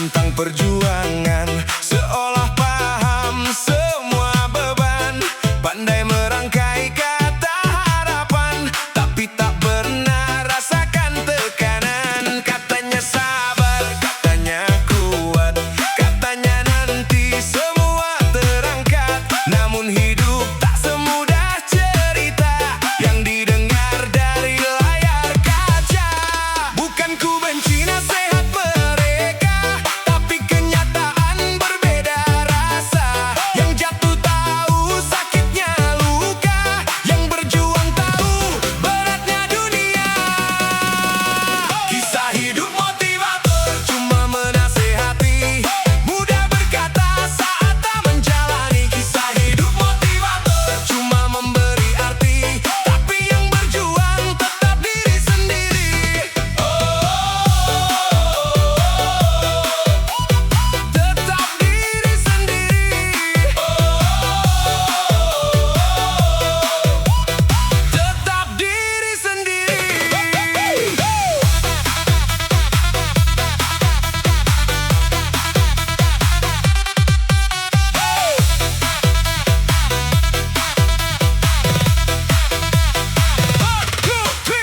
tentang perjuangan, seolah paham semua beban. Pandai merangkai kata harapan, tapi tak pernah rasakan tekanan. Katanya sabar, katanya kuat, katanya nanti semua terangkat. Namun hidup tak semudah cerita yang didengar dari layar kaca. Bukan ku benci nasihat mereka, tapi kenyataan berbeda rasa. Yang jatuh tahu sakitnya luka, yang berjuang tahu beratnya dunia. Kisah hidup motivator cuma menasehati, mudah berkata saat tak menjalani. Kisah hidup motivator cuma memberi arti, tapi yang berjuang tetap diri sendiri. Tetap diri sendiri. Tetap diri sendiri.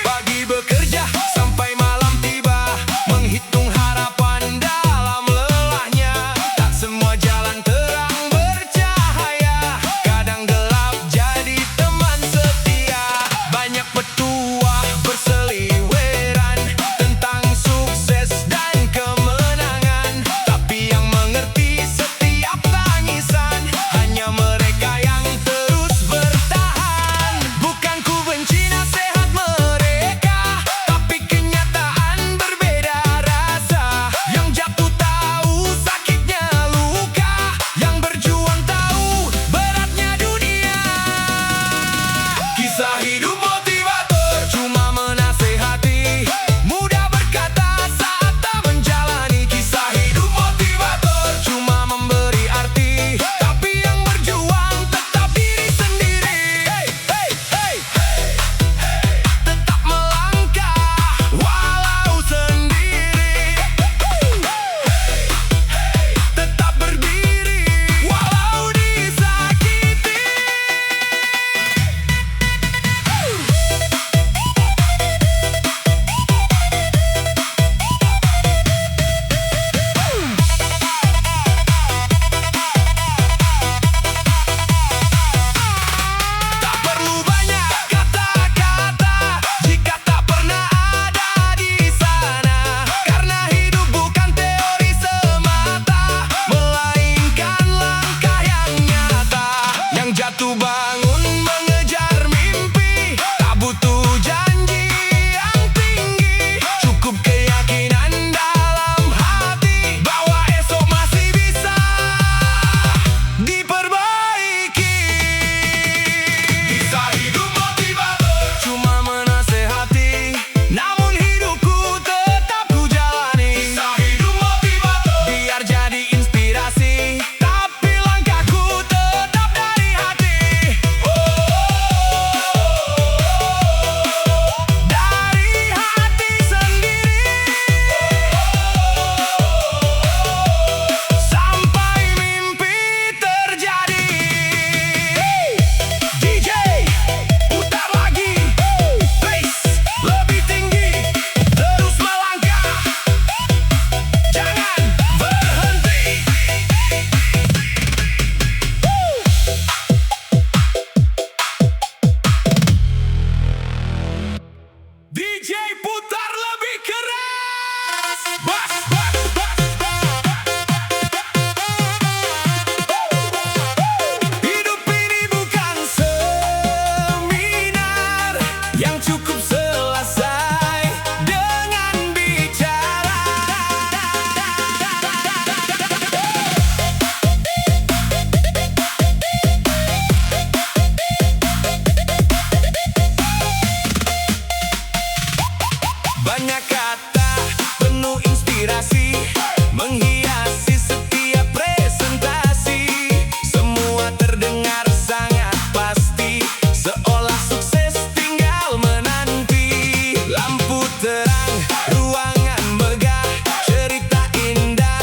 Pagi bekerja sampai malam tiba, menghitung harapan dalam lelahnya. Tak semua jalan terang bercahaya, kadang gelap jadi teman setia. Banyak petuah berseliweran tentang sukses dan kemenangan, tapi yang mengerti setiap tangisan hanya mereka yang terus bertahan. Bukan ku benci nasihat mereka, tapi kenyataan berbeda rasa. Yang jatuh tahu sakitnya luka, yang berjuang tahu beratnya dunia. Kisah hidup motivator cuma menasehati, mudah berkata saat tak menjalani. Kisah hidup motivator cuma memberi arti, tapi yang berjuang tetap diri sendiri. Tetap melangkah walau sendiri. Tetap berdiri walau disakiti. Tak perlu banyak kata-kata jika tak pernah ada di sana. Karena hidup bukan teori semata, melainkan langkah yang nyata. Yang jatuh bangun mengejar mimpi, tak butuh janji yang tinggi. Cukup keyakinan dalam hati bahwa esok masih bisa diperbaiki. Kisah hidup motivator cuma menasehati, namun hidupku tetap ku jalani. Kisah hidup motivator biar jadi inspirasi, tapi langkahku tetap dari hati. Dari hati sendiri, sampai mimpi terjadi. DJ putar lagi, bass lebih tinggi, terus melangkah, jangan berhenti. DJ putar lebih keras, bass, bass, bass. Hidup ini bukan seminar yang cukup selesai dengan bicara. Banyak kata penuh inspirasi menghiasi setiap presentasi. Semua terdengar sangat pasti, seolah sukses tinggal menanti. Lampu terang, ruangan megah, cerita indah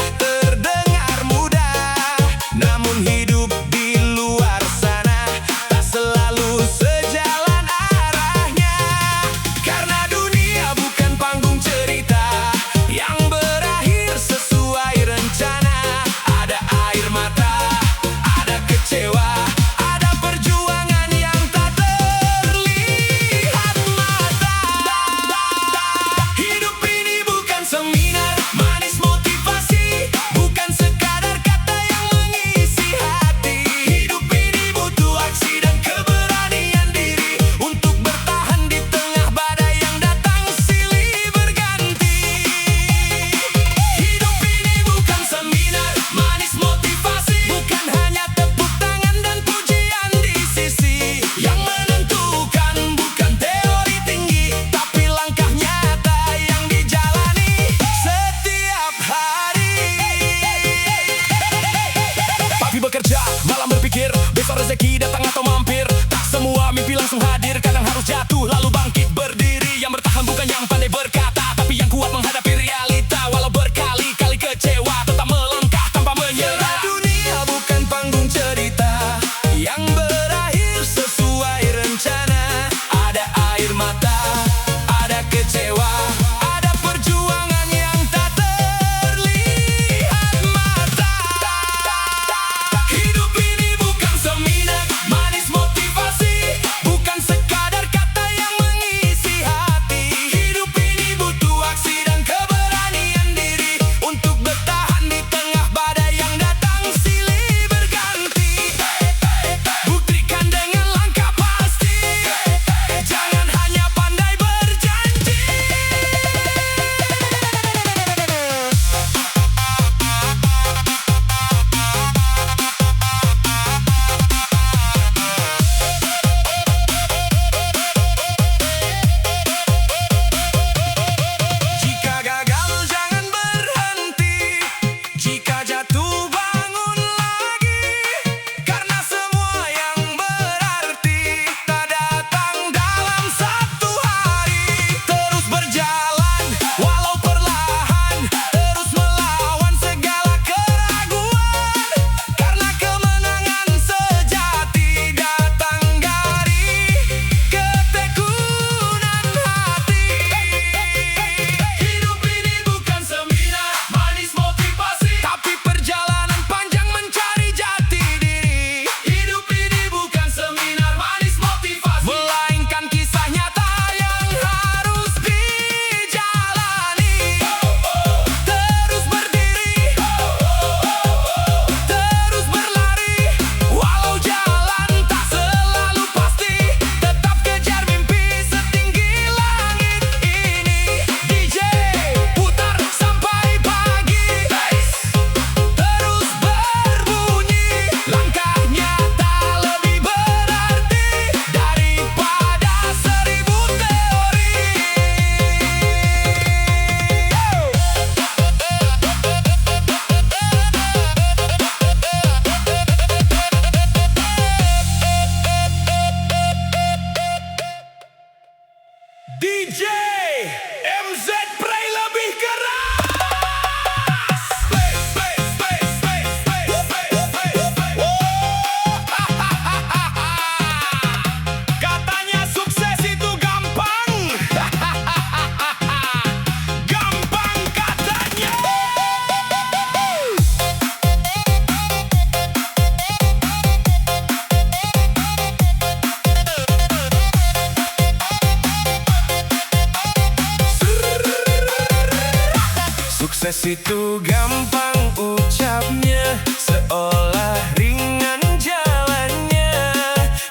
Sukses itu gampang ucapnya, seolah ringan jalannya.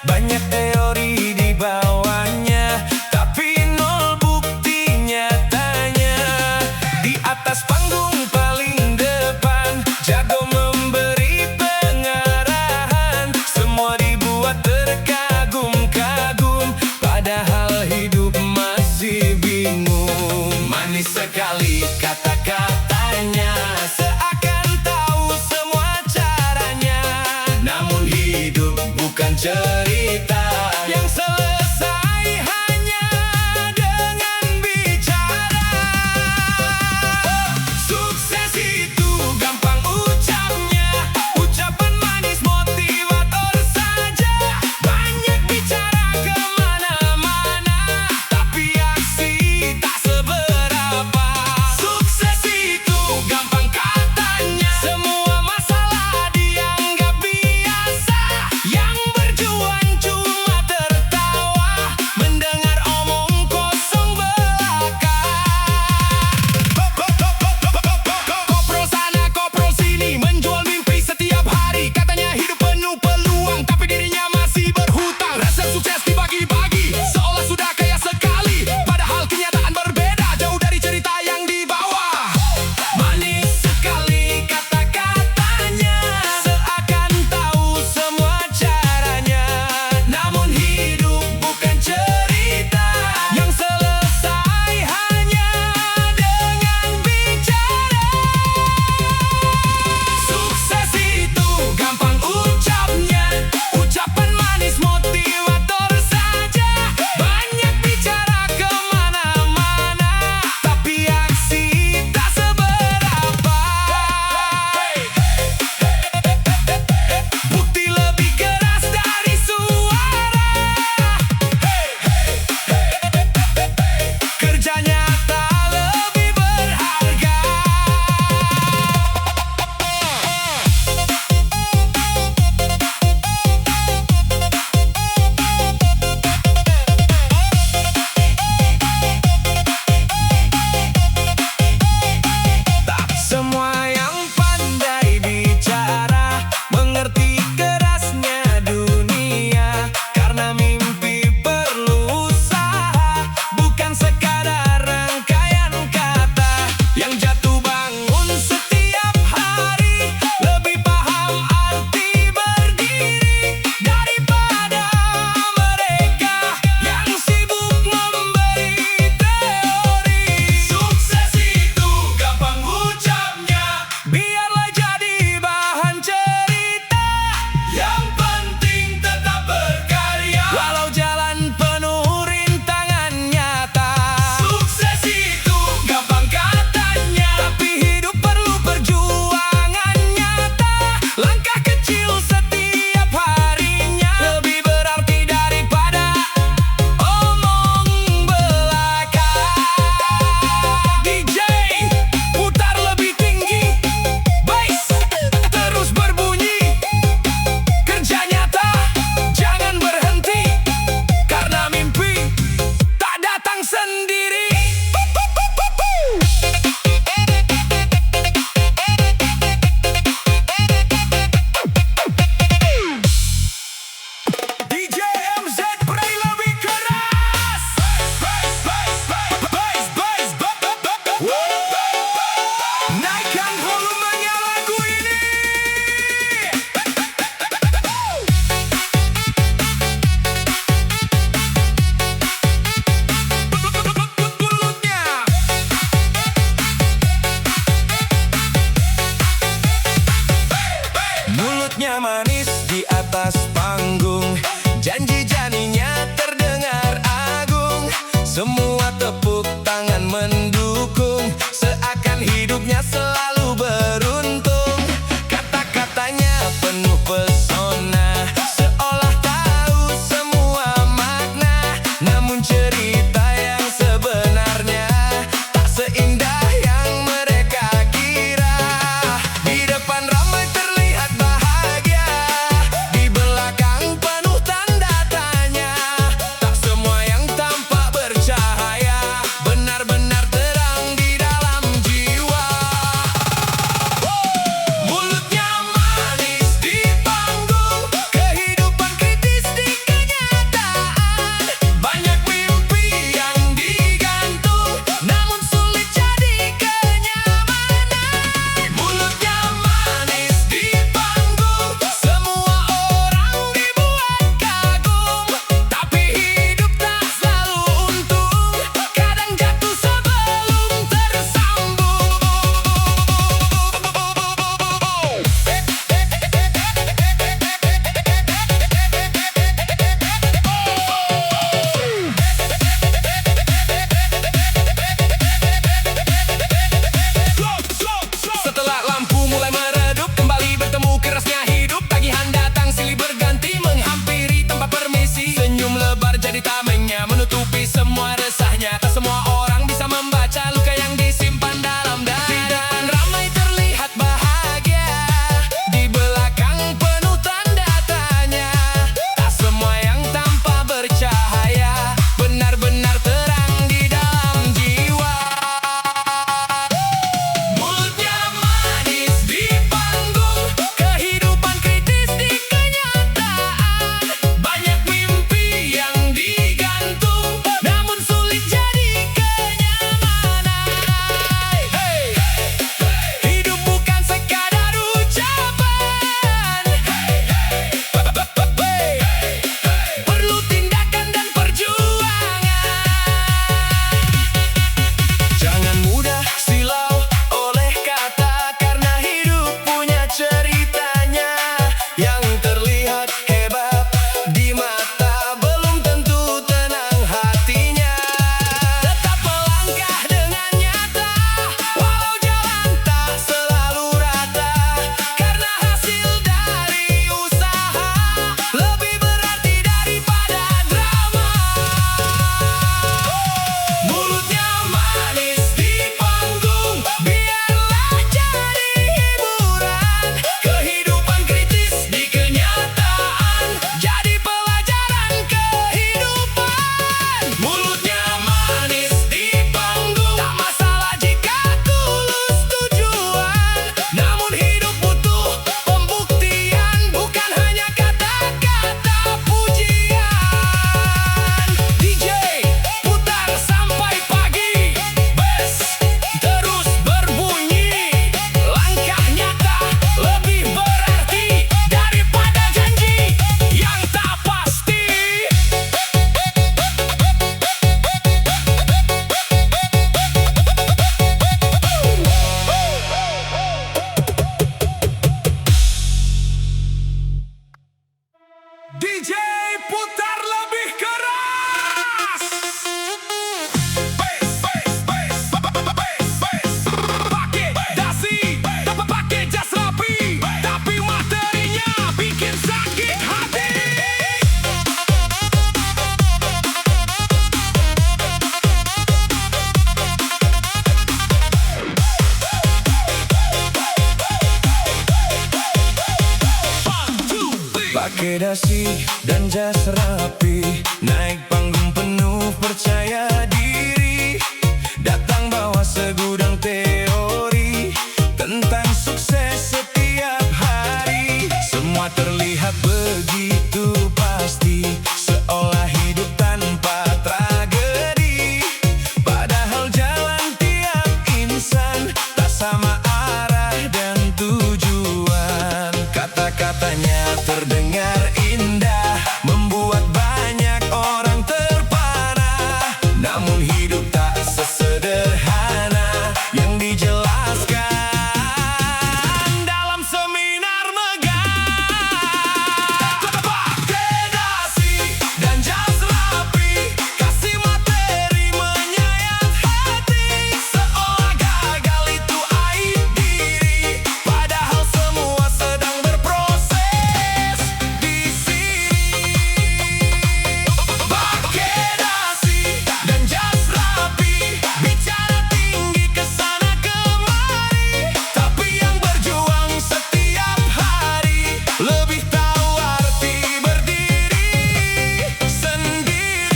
Banyak teori di bawahnya, tapi nol bukti nyatanya. Di atas panggung paling depan, jago memberi pengarahan. Semua dibuat terkagum-kagum, padahal hidup masih bingung. Manis sekali kata-katanya, seakan tahu semua caranya. Namun hidup bukan cerita yang selesai hanya dengan bicara. Sukses itu gampang ucapnya, ucapan manis motivator saja. Banyak bicara kemana-mana, tapi aksi tak seberapa. Sukses itu gampang katanya, semua masalah dianggap biasa. Yang berjuang cuma tertawa mendengar omong kosong belaka. Kopro sana kopro sini, menjual mimpi setiap hari. Katanya hidup penuh peluang, tapi dirinya masih berhutang. Resep sukses dibagi-bagi, seolah sudah kaya sekali, padahal kenyataan berbeda, jauh dari cerita yang dibawa. Manis sekali kata-katanya, seakan tahu semua caranya. Namun hidup bukan cerita yang selesai hanya dengan bicara. Sukses itu gampang ucapnya, ucapan manis motivator saja. Banyak bicara kemana-mana, tapi aksi tak seberapa. Bukti lebih keras dari suara, kerja nyata lebih berharga. Tak semua yang pandai bicara mengerti kerasnya dunia, karena mimpi perlu usaha, bukan sekadar rangkaian kata yang jatuh bangun setiap hari. Lebih paham arti berdiri daripada mereka yang sibuk memberi teori. Sukses itu gampang ucapnya, biarlah jadi bahan cerita. Yang penting tetap berkarya, walau jalan penuh rintangan nyata. Sukses itu gampang katanya, tapi hidup perlu perjuangan nyata. Langkah kecil setiap harinya lebih berarti daripada omong belaka. DJ putar lebih tinggi, bass terus berbunyi. Kerja nyata jangan berhenti, karena mimpi tak datang sendiri. DJ MZ pray lebih keras. Naikkan volumenya lagu ini. Mulutnya manis di atas panggung, janji-janjinya terdengar agung. Semua tepuk tangan mendukung, seakan hidupnya selalu beruntung. Kata-katanya penuh pesona, seolah tahu semua makna. Namun cerita yang sebenarnya tak seindah yang mereka kira. Di depan ramai terlihat bahagia, di belakang Pakai dasi dan jas rapi, naik panggung penuh percaya diri, datang bawa segudang teori tentang sukses setiap hari. Semua terlihat begitu pasti, seolah hidup tanpa tragedi. Padahal jalan tiap insan tak sama arah dan tujuan. Kata-katanya terdengar indah, membuat banyak orang terpana. Namun hidup tak sesederhana yang dijelaskan dalam seminar megah. Pakai dasi dan jas rapi, kasih materi menyayat hati, seolah gagal itu aib diri. Padahal semua sedang berproses di sini. Pakai dasi dan jas rapi, bicara tinggi kesana kemari, tapi yang berjuang setiap hari lebih tahu arti berdiri sendiri.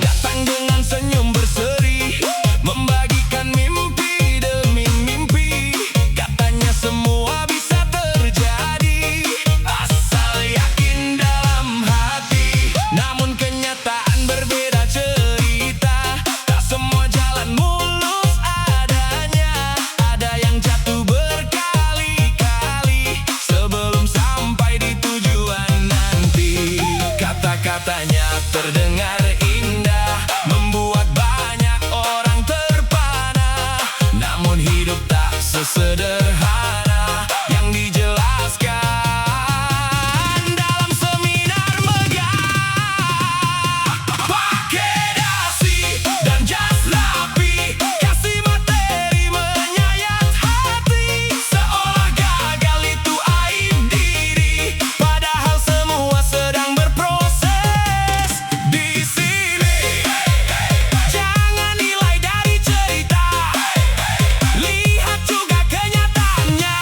Datang dengan senyum berseri, membagikan mimpi demi mimpi. Katanya semua bisa terjadi, asal yakin dalam hati. Namun kenyataan berbeda cerita, tak semua jalan mulus adanya. Ada yang jatuh berkali-kali sebelum sampai di tujuan nanti. Kata-katanya terdengar indah, membuat banyak orang terpana. Namun hidup tak sesederhana yang dijelaskan dalam seminar megah. Pakai dasi dan jas rapi, kasih materi menyayat hati, seolah gagal itu aib diri. Padahal semua sedang berproses di sini. Jangan nilai dari cerita, lihat juga kenyataannya.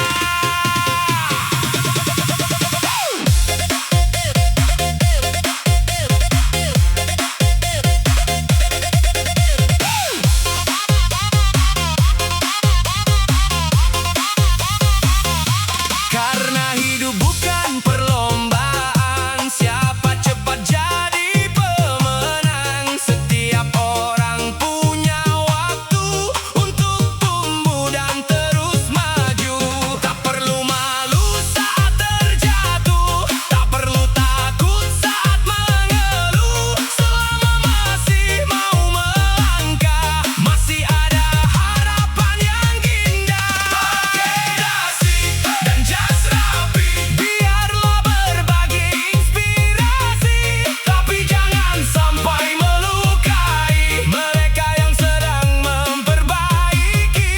Karena hidup bukan perlombaan, siapa cepat jadi pemenang. Setiap orang punya waktu untuk tumbuh dan terus maju. Tak perlu malu saat terjatuh, tak perlu takut saat mengeluh. Selama masih mau melangkah, masih ada harapan yang indah. Pakai dasi dan jas rapi, biarlah berbagi inspirasi, tapi jangan sampai melukai mereka yang sedang memperbaiki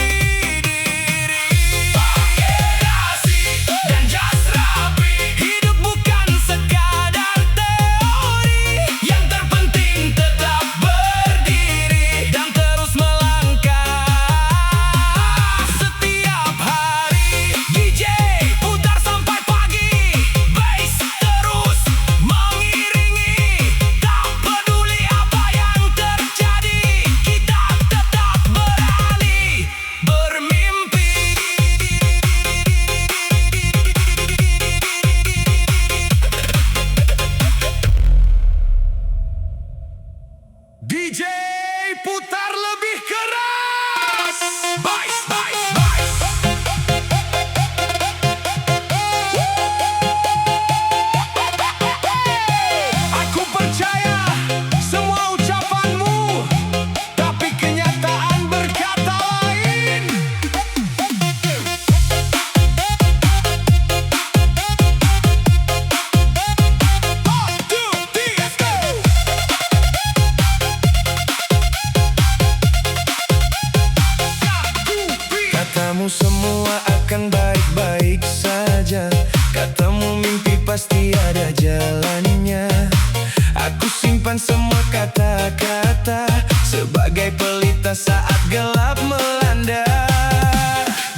diri. Pakai dasi dan jas rapi, hidup bukan sekadar teori, yang terpenting tetap berdiri dan terus melangkah setiap hari. DJ putar sampai pagi, bass terus mengiringi. Tak peduli apa yang terjadi, kita tetap berani bermimpi. DJ putar lebih keras, bass, bass, bass. Aku percaya semua ucapanmu, tapi kenyataan berkata lain. One, two, three, let's go. Katamu semua akan baik-baik saja, katamu mimpi pasti ada jalannya. Aku simpan semua kata-kata sebagai pelita saat gelap melanda.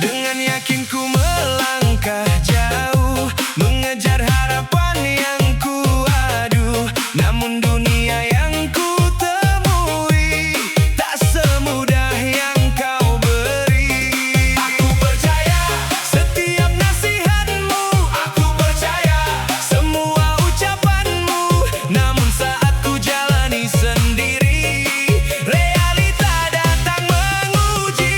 Dengan yakin ku melangkah jauh, mengejar harapan yang ku adu. Namun dunia yang ku temui tak semudah yang kau beri. Aku percaya setiap nasihatmu, aku percaya semua ucapanmu. Namun saat ku jalani sendiri, realita datang menguji.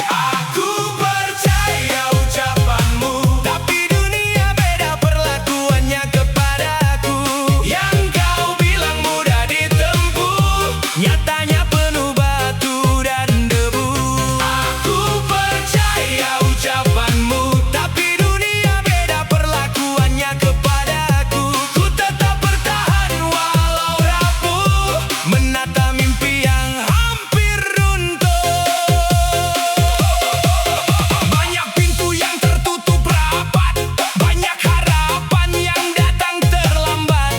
Aku percaya ucapanmu, tapi dunia beda perlakuannya kepadaku. Yang kau bilang mudah ditempuh, nyatanya penuh batu dan debu. Aku percaya ucapanmu, tapi dunia beda perlakuannya kepadaku. Ku tetap bertahan walau rapuh, menata mimpi yang hampir runtuh. Banyak pintu yang tertutup rapat, banyak harapan yang datang terlambat.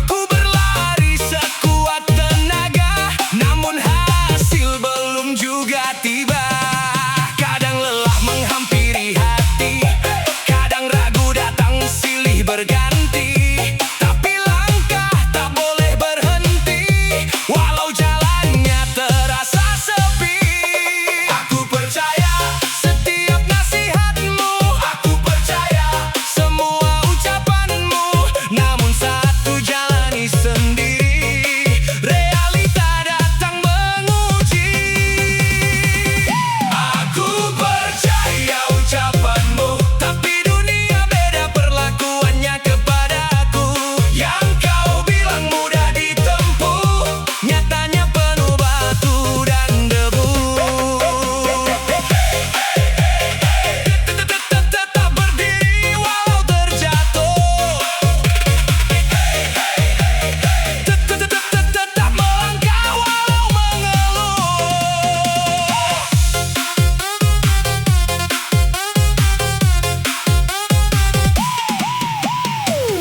Aku berlari sekuat tenaga, namun hasil belum juga tiba. Kadang lelah menghampiri hati, kadang ragu datang silih berganti. Tapi langkah tak boleh berhenti, walau jalannya terasa sepi. Aku percaya setiap nasihatmu, aku percaya semua ucapanmu. Namun saat ku jalani sendiri, realita datang menguji. Aku percaya ucapanmu, tapi dunia beda perlakuannya kepadaku. Yang kau bilang mudah ditempuh, nyatanya penuh batu dan debu. Tetap berdiri walau terjatuh, tetap melangkah walau mengeluh.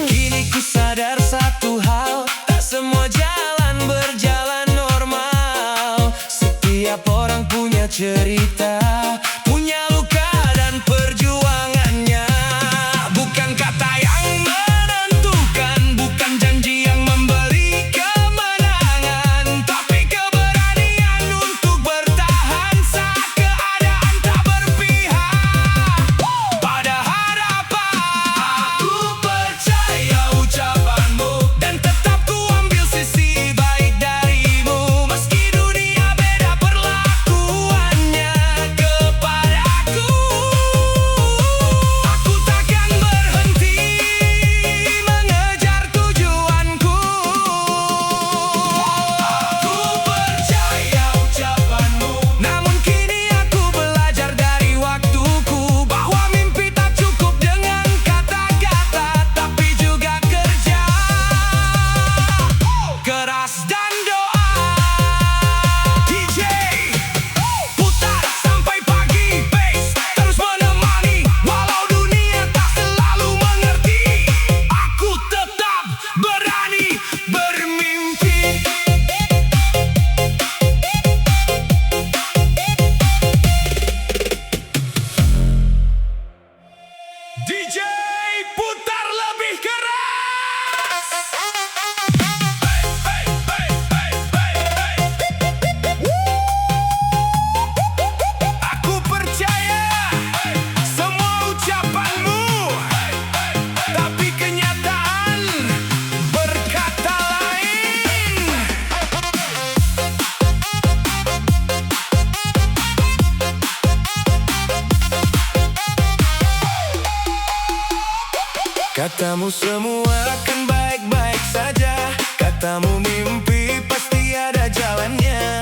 Kini ku sadar satu hal, tak semua jalan berjalan normal. Setiap orang punya cerita, punya luka dan perjuangannya. Bukan kata yang menentukan, bukan janji yang memberi kemenangan, tapi keberanian untuk bertahan saat keadaan tak berpihak pada harapan. Aku percaya ucapanmu, dan tetap ku ambil sisi baik darimu. Meski dunia beda perlakuannya kepadaku, aku takkan berhenti mengejar tujuanku. Aku percaya ucapanmu, namun kini aku belajar dari waktuku, bahwa mimpi tak cukup dengan kata-kata, tapi juga kerja keras dan doa. DJ putar sampai pagi, bass terus menemani, walau dunia tak selalu mengerti. Aku tetap berani bermimpi. DJ putar lebih keras. Aku percaya semua ucapanmu, tapi kenyataan berkata lain. Katamu semua akan baik-baik saja, katamu mimpi pasti ada jalannya.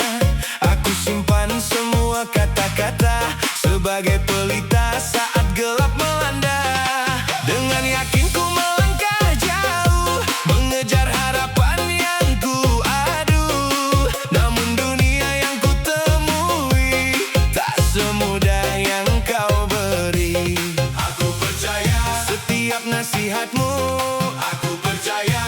Aku simpan semua kata-kata sebagai pelita saat gelap melanda. Dengan yakin ku melangkah jauh, mengejar harapan yang ku adu. Namun dunia yang ku temui tak semudah yang kau beri. Aku percaya setiap nasihatmu, aku percaya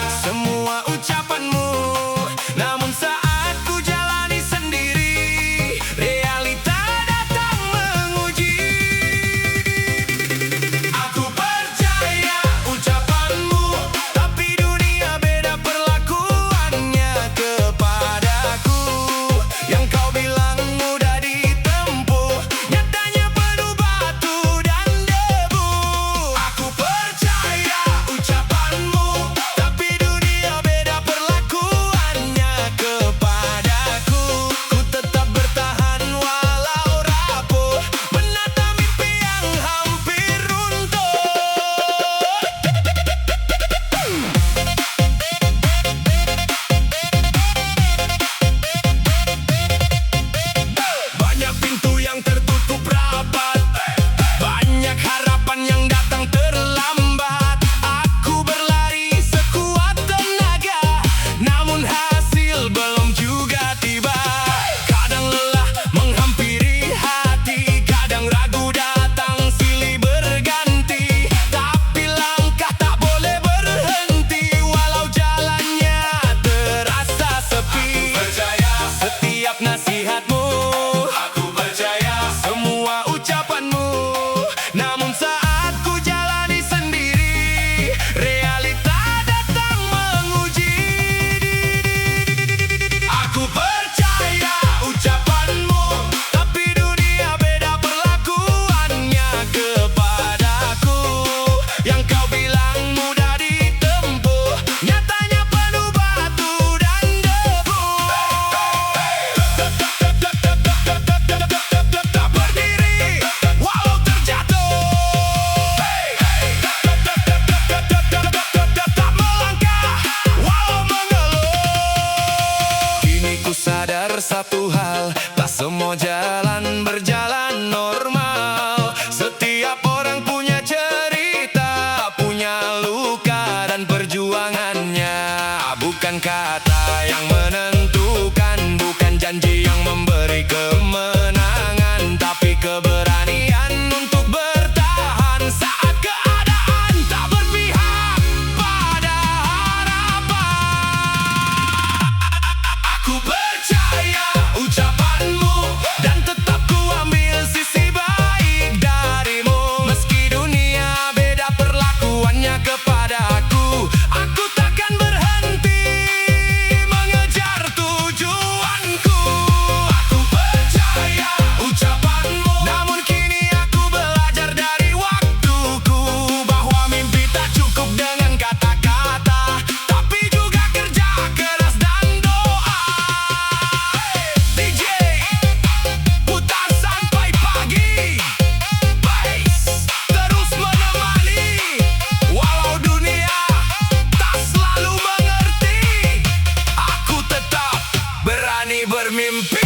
bermimpi.